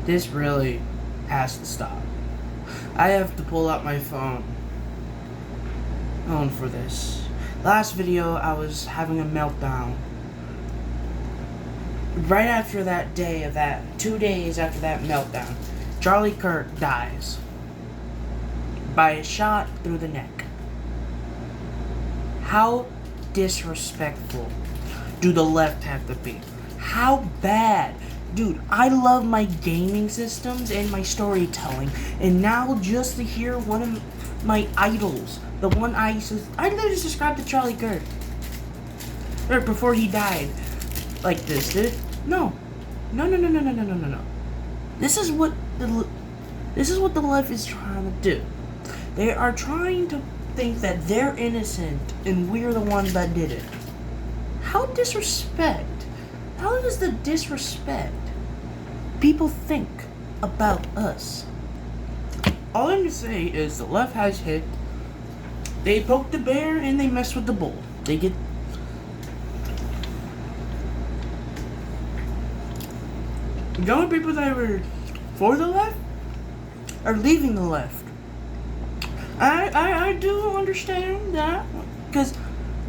This really has to stop. I have to pull out my phone for this. Last video, I was having a meltdown. Right after that day of that, 2 days after that meltdown, Charlie Kirk dies by a shot through the neck. How disrespectful do the left have to be? How bad? Dude, I love my gaming systems and my storytelling, and now just to hear one of my idols, the one I literally described to Charlie Kirk, or before he died, like this, dude. No. This is what the left is trying to do. They are trying to think that they're innocent and we're the ones that did it. How disrespect? How does the disrespect people think about us? All I'm gonna say is the left has hit. They poke the bear and they mess with the bull. They get. The only people that were for the left are leaving the left. I do understand that, because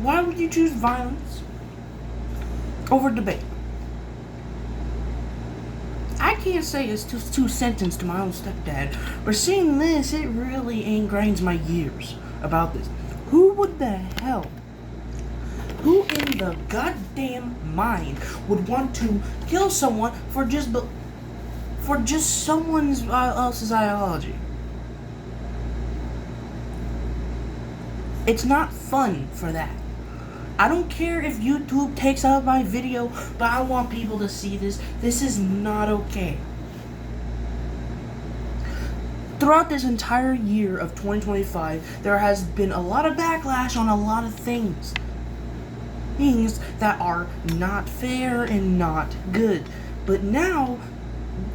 why would you choose violence over debate? I can't say it's two sentences to my own stepdad, but seeing this, it really ingrinds my gears about this. Who in the goddamn mind would want to kill someone for just someone else's ideology? It's not fun for that. I don't care if YouTube takes out my video, but I want people to see this. This is not okay. Throughout this entire year of 2025, there has been a lot of backlash on a lot of things. Things that are not fair and not good. But now,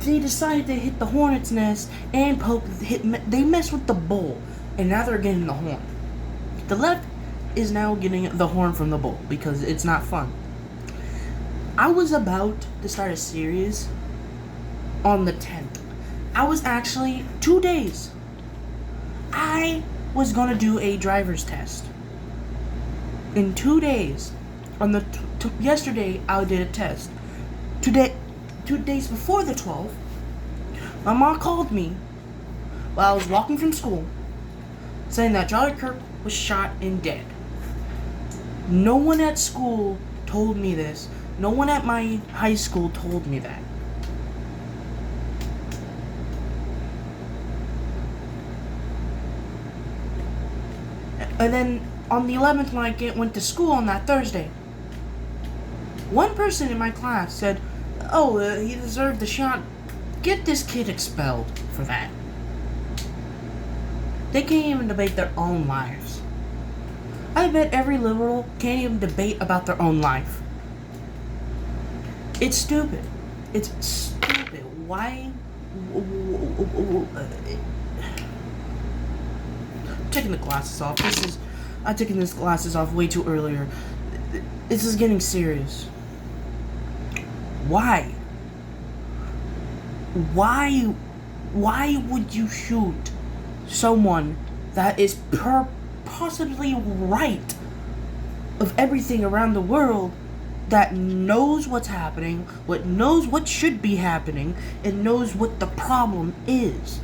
they decided to hit the hornet's nest and they mess with the bull. And now they're getting the horn. The left is now getting the horn from the bull because it's not fun. I was about to start a series on the 10th. I was actually 2 days. I was gonna do a driver's test. In 2 days. Yesterday, I did a test. Today, 2 days before the 12th, my mom called me while I was walking from school, saying that Charlie Kirk was shot and dead. No one at school told me this. No one at my high school told me that. And then on the 11th, when I went to school on that Thursday, one person in my class said, he deserved the shot. Get this kid expelled for that. They can't even debate their own lives. I bet every liberal can't even debate about their own life. It's stupid. It's stupid. Why? I'm taking the glasses off. I'm taking these glasses off way too earlier. This is getting serious. Why? Why would you shoot someone that is possibly right of everything around the world, that knows what's happening, knows what should be happening, and knows what the problem is?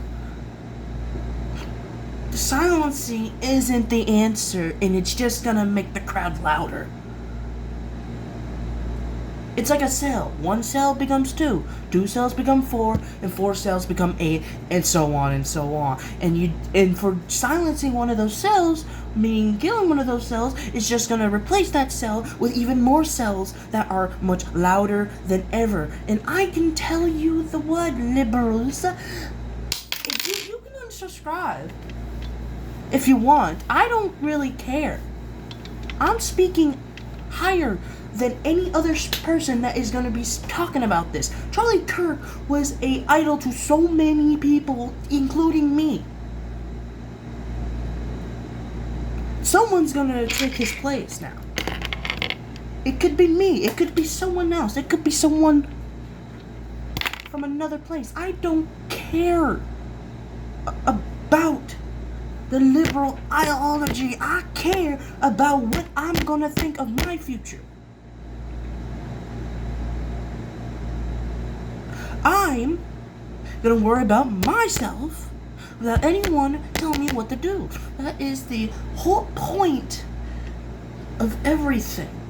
Silencing isn't the answer, and it's just gonna make the crowd louder. It's like a cell. 1 cell becomes 2, 2 cells become 4, and 4 cells become 8, and so on and so on. And for silencing one of those cells, meaning killing one of those cells, is just gonna replace that cell with even more cells that are much louder than ever. And I can tell you the word, liberals. You can unsubscribe if you want. I don't really care. I'm speaking higher than any other person that is going to be talking about this. Charlie Kirk was an idol to so many people, including me. Someone's going to take his place now. It could be me. It could be someone else. It could be someone from another place. I don't care about the liberal ideology. I care about what I'm gonna think of my future. I'm gonna worry about myself without anyone telling me what to do. That is the whole point of everything.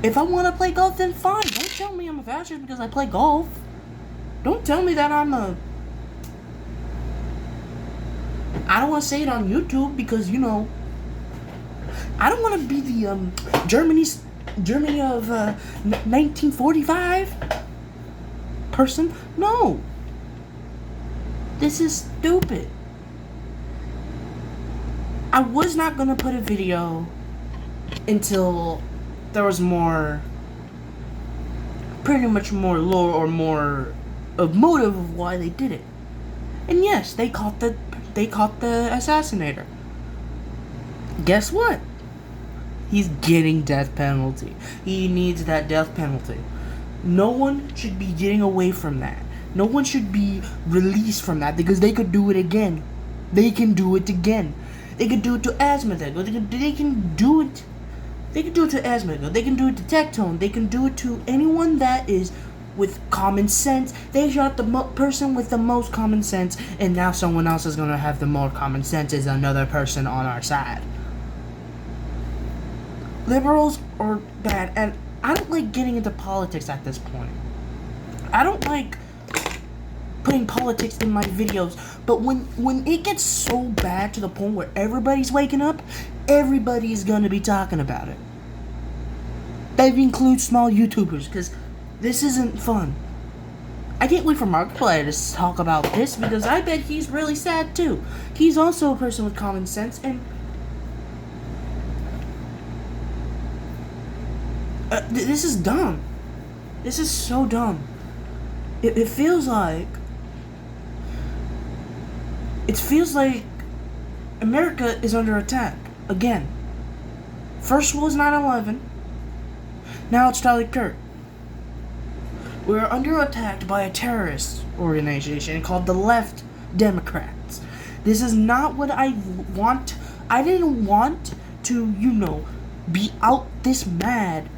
If I want to play golf, then fine. Don't tell me I'm a fascist because I play golf. Don't tell me that I don't want to say it on YouTube because, I don't want to be the Germany of 1945 person. No. This is stupid. I was not going to put a video until there was pretty much more lore or more of motive of why they did it. And yes, they caught the assassinator. Guess what? He's getting death penalty. He needs that death penalty. No one should be getting away from that. No one should be released from that because they could do it again. They can do it again. They could do it to Asmodee. They can do it. They can do it to Asmodee. They can do it to Tectone. They can do it to anyone that is with common sense. They shot the person with the most common sense, and now someone else is gonna have the more common sense as another person on our side. Liberals are bad, and I don't like getting into politics at this point. I don't like putting politics in my videos, but when it gets so bad to the point where everybody's waking up, everybody's gonna be talking about it. That includes small YouTubers, because this isn't fun. I can't wait for Markiplier to talk about this, because I bet he's really sad too. He's also a person with common sense, and this is dumb. This is so dumb. It feels like America is under attack again. First was 9/11. Now it's CHARLIE KERK. We're under attack by a terrorist organization called the Left Democrats. This is not what I want. I didn't want to, be out this mad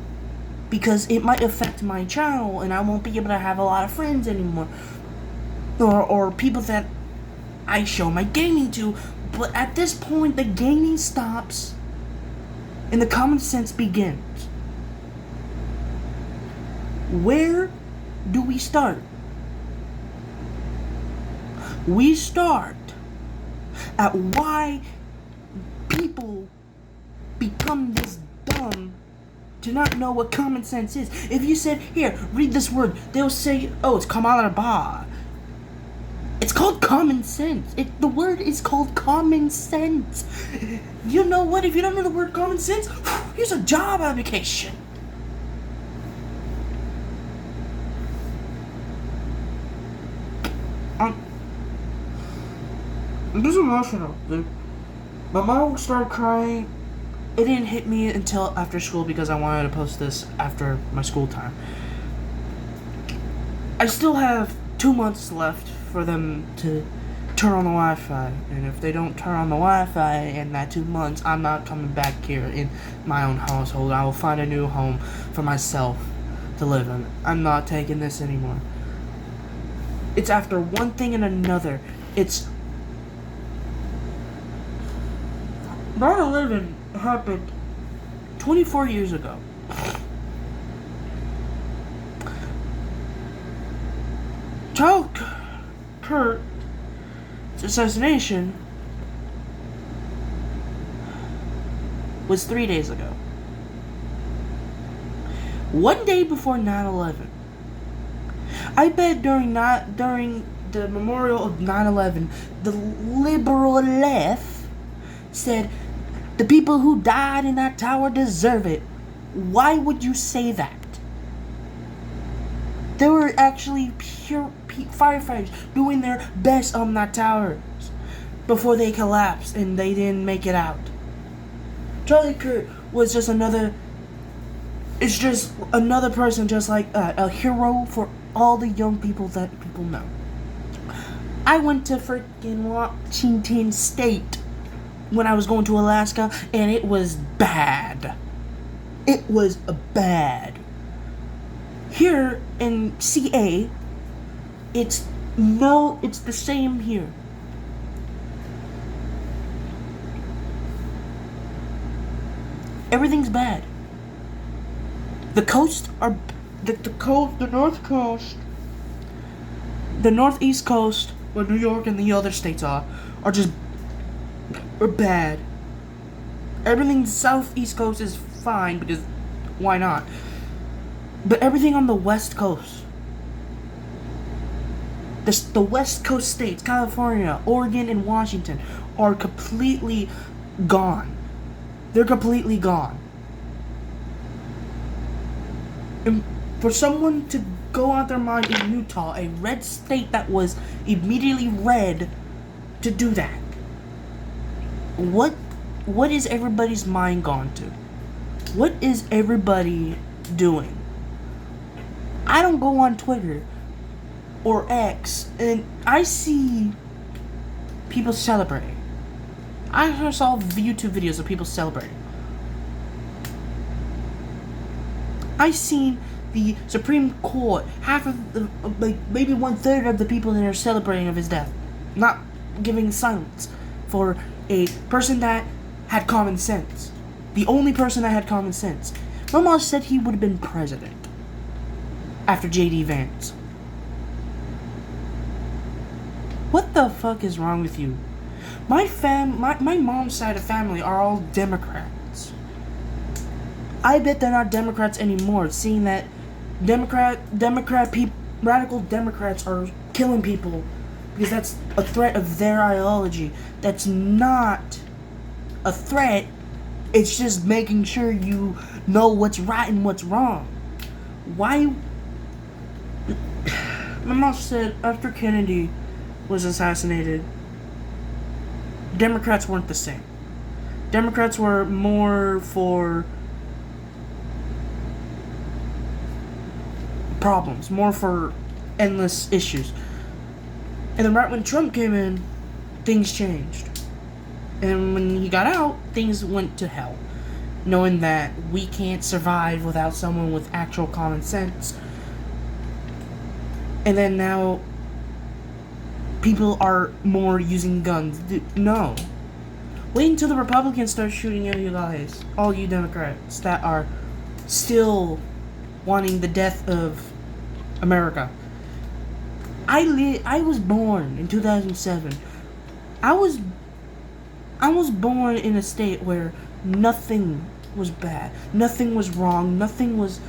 because it might affect my channel and I won't be able to have a lot of friends anymore. Or people that I show my gaming to. But at this point, the gaming stops and the common sense begins. Where do we start? We start at why people become this dumb to not know what common sense is. If you said, here, read this word, they'll say, oh, it's Kamala Ba. It's called common sense. The word is called common sense. You know what? If you don't know the word common sense, here's a job application. I'm just emotional, dude. My mom started crying. It didn't hit me until after school because I wanted to post this after my school time. I still have 2 months left for them to turn on the Wi-Fi, and if they don't turn on the Wi-Fi in that 2 months, I'm not coming back here in my own household. I will find a new home for myself to live in. I'm not taking this anymore. It's after one thing and another. It's 9/11 happened 24 years ago. CHARLIE KERK's assassination was 3 days ago. One day before 9/11. I bet during the memorial of 9/11, the liberal left said, the people who died in that tower deserve it. Why would you say that? There were actually pure firefighters doing their best on that tower before they collapsed and they didn't make it out. CHARLIE KERK was just another It's just another person just like that. A hero for all the young people that people know. I went to freaking Washington State when I was going to Alaska, and it was bad. It was bad. Here in CA, it's the same here. Everything's bad. The coast are the north coast, the northeast coast, where New York and the other states are just bad. Everything southeast coast is fine because why not? But everything on the west coast, the west coast states, California, Oregon, and Washington, are completely gone. They're completely gone. And for someone to go out their mind in Utah, a red state that was immediately red, to do that. What is everybody's mind gone to? What is everybody doing? I don't go on Twitter or X and I see people celebrating. I saw YouTube videos of people celebrating. I seen the Supreme Court, half of the, like maybe 1/3 of the people that are celebrating of his death, not giving silence for a person that had common sense. The only person that had common sense. My mom said he would have been president after J.D. Vance. What the fuck is wrong with you? My mom's side of family are all Democrats. I bet they're not Democrats anymore, seeing that radical Democrats are killing people because that's a threat of their ideology. That's not a threat. It's just making sure you know what's right and what's wrong. Why? My mom said after Kennedy was assassinated, Democrats weren't the same. Democrats were more for problems, more for endless issues. And then right when Trump came in, things changed. And when he got out, things went to hell. Knowing that we can't survive without someone with actual common sense. And then now, people are more using guns. No. Wait until the Republicans start shooting at you guys. All you Democrats that are still wanting the death of America. I was born in 2007. I was born in a state where nothing was bad. Nothing was wrong. Nothing was...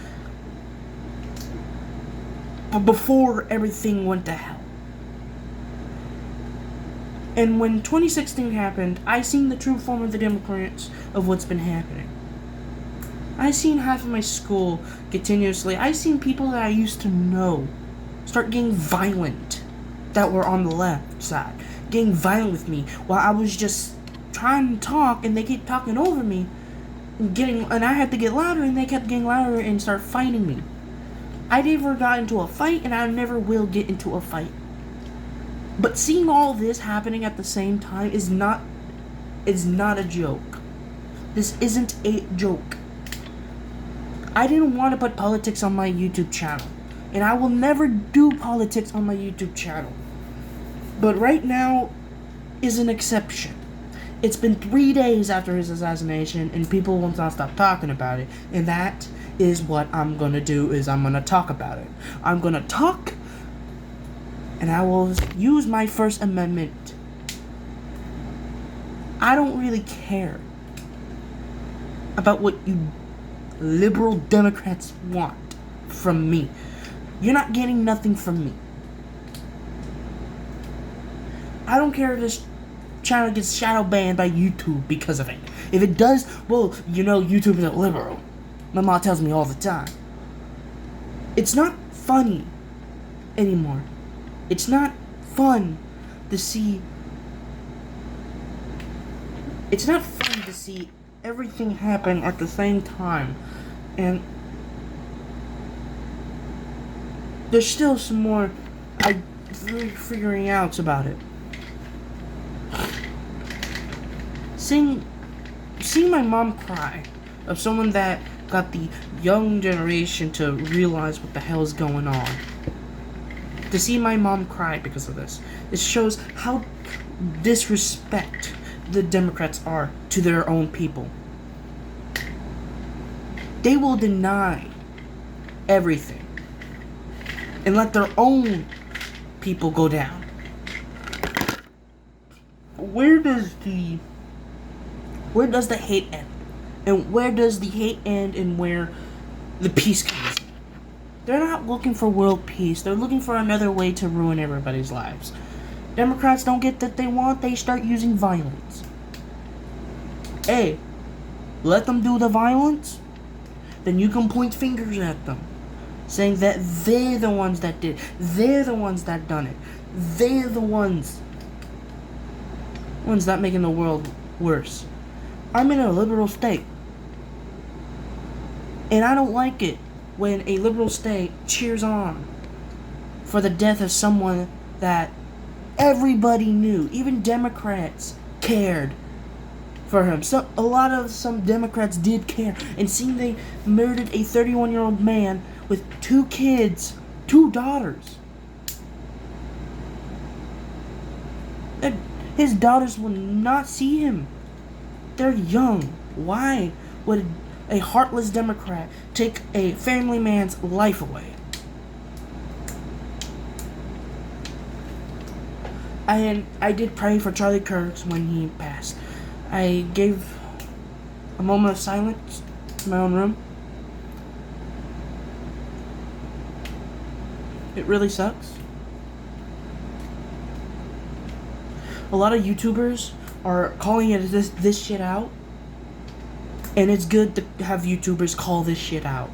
But before everything went to hell. And when 2016 happened, I seen the true form of the Democrats of what's been happening. I seen half of my school continuously. I seen people that I used to know start getting violent that were on the left side. Getting violent with me while I was just trying to talk and they kept talking over me. And I had to get louder and they kept getting louder and start fighting me. I never got into a fight and I never will get into a fight. But seeing all this happening at the same time is not a joke. This isn't a joke. I didn't want to put politics on my YouTube channel. And I will never do politics on my YouTube channel. But right now is an exception. It's been 3 days after his assassination and people will not stop talking about it. And that is what I'm gonna do, is I'm gonna talk about it. I'm gonna talk and I will use my First Amendment. I don't really care about what you liberal Democrats want from me. You're not getting nothing from me. I don't care if this channel gets shadow banned by YouTube because of it. If it does, well, you know YouTube isn't liberal. My mom tells me all the time. It's not funny anymore. It's not fun to see. It's not fun to see everything happen at the same time. And there's still some more figuring out about it. Seeing my mom cry of someone that got the young generation to realize what the hell is going on. To see my mom cry because of this, it shows how disrespect the Democrats are to their own people. They will deny everything and let their own people go down. Where does the hate end? And where does the hate end and where the peace comes in? They're not looking for world peace. They're looking for another way to ruin everybody's lives. Democrats don't get that they want, they start using violence. Hey, let them do the violence, then you can point fingers at them, saying that they're the ones that did, they're the ones that done it, they're the ones that making the world worse. I'm in a liberal state, and I don't like it when a liberal state cheers on for the death of someone that everybody knew, even Democrats cared for him. Some Democrats did care, and seeing they murdered a 31-year-old man with 2 kids, 2 daughters. And his daughters will not see him. They're young. Why would a heartless Democrat take a family man's life away? I did pray for Charlie Kerk when he passed. I gave a moment of silence in my own room. It really sucks. A lot of YouTubers are calling it this shit out. And it's good to have YouTubers call this shit out.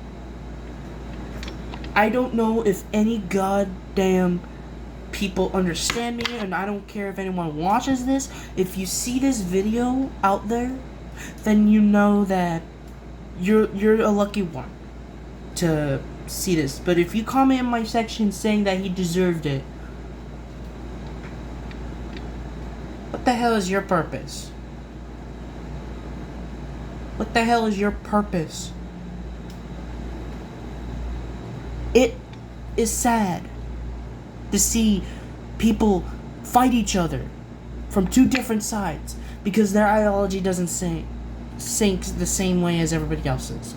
I don't know if any goddamn people understand me, and I don't care if anyone watches this. If you see this video out there, then you know that you're a lucky one to see this. But if you comment in my section saying that he deserved it, what the hell is your purpose? What the hell is your purpose? It is sad to see people fight each other from 2 different sides because their ideology doesn't sink the same way as everybody else's.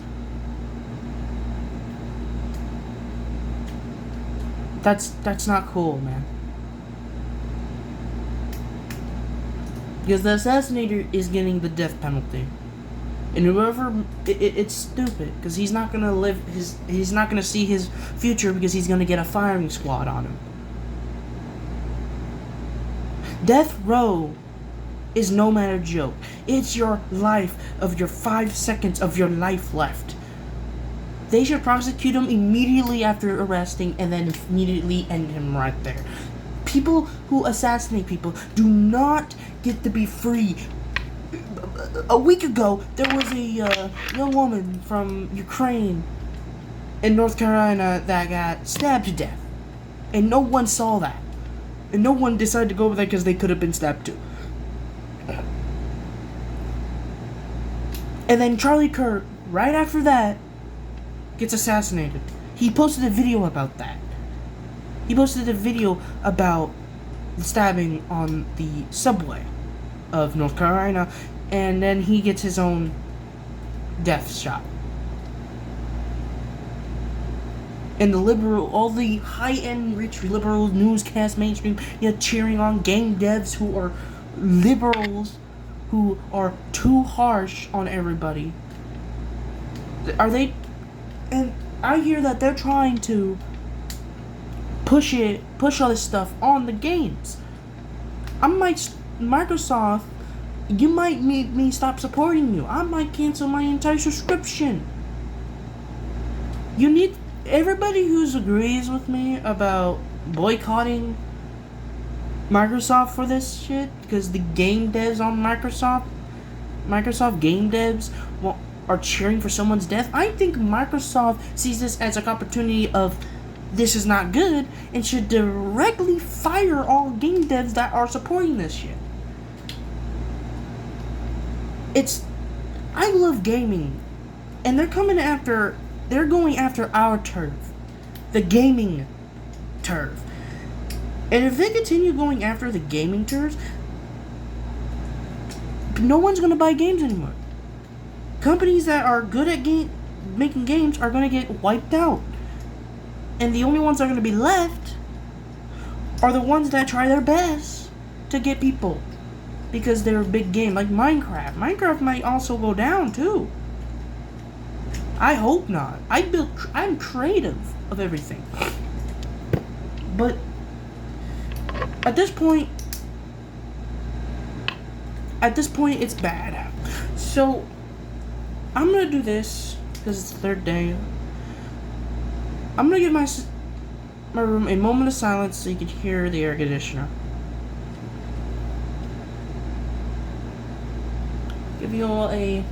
That's not cool, man. Because the assassinator is getting the death penalty. And whoever, it's stupid, because he's not gonna he's not gonna see his future because he's gonna get a firing squad on him. Death row is no matter joke. It's your life, of your 5 seconds of your life left. They should prosecute him immediately after arresting and then immediately end him right there. People who assassinate people do not get to be free. A week ago, there was a young woman from Ukraine in North Carolina that got stabbed to death. And no one saw that. And no one decided to go over there because they could have been stabbed too. And then Charlie Kerk, right after that, gets assassinated. He posted a video about that. He posted a video about the stabbing on the subway of North Carolina, and then he gets his own death shot. And the liberal, all the high-end, rich, liberal newscast mainstream, cheering on game devs who are liberals, who are too harsh on everybody. Are they? And I hear that they're trying to push all this stuff on the games. Microsoft, you might make me stop supporting you. I might cancel my entire subscription. You need everybody who agrees with me about boycotting Microsoft for this shit, because the game devs on Microsoft game devs are cheering for someone's death. I think Microsoft sees this as an opportunity of this is not good and should directly fire all game devs that are supporting this shit. I love gaming, and they're going after our turf, the gaming turf. And if they continue going after the gaming turf, no one's going to buy games anymore. Companies that are good at making games are going to get wiped out. And the only ones that are going to be left are the ones that try their best to get people. Because they're a big game, like Minecraft. Minecraft might also go down, too. I hope not. I'm creative of everything. But at this point, it's bad. So, I'm going to do this, because it's the third day. I'm going to give my room a moment of silence so you can hear the air conditioner. Give you all a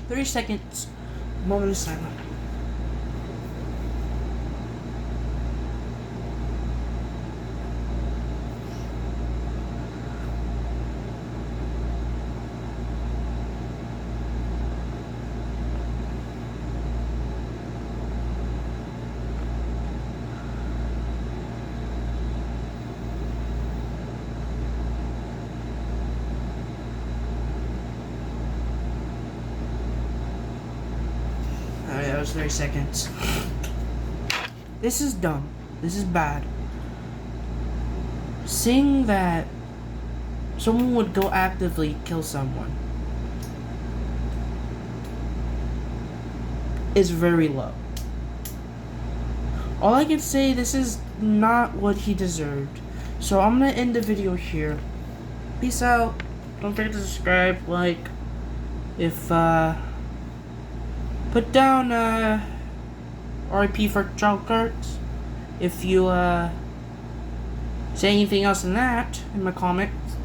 30 seconds moment of silence. Alright, that was 30 seconds. This is dumb. This is bad. Seeing that someone would go actively kill someone is very low. All I can say, this is not what he deserved. So I'm gonna end the video here. Peace out. Don't forget to subscribe, like, put down RIP for Charlie Kerk. If you say anything else than that in my comments,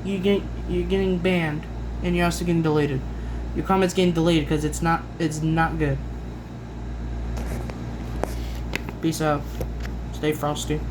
you're getting banned, and you're also getting deleted. Your comments getting deleted because it's not good. Peace out. Stay frosty.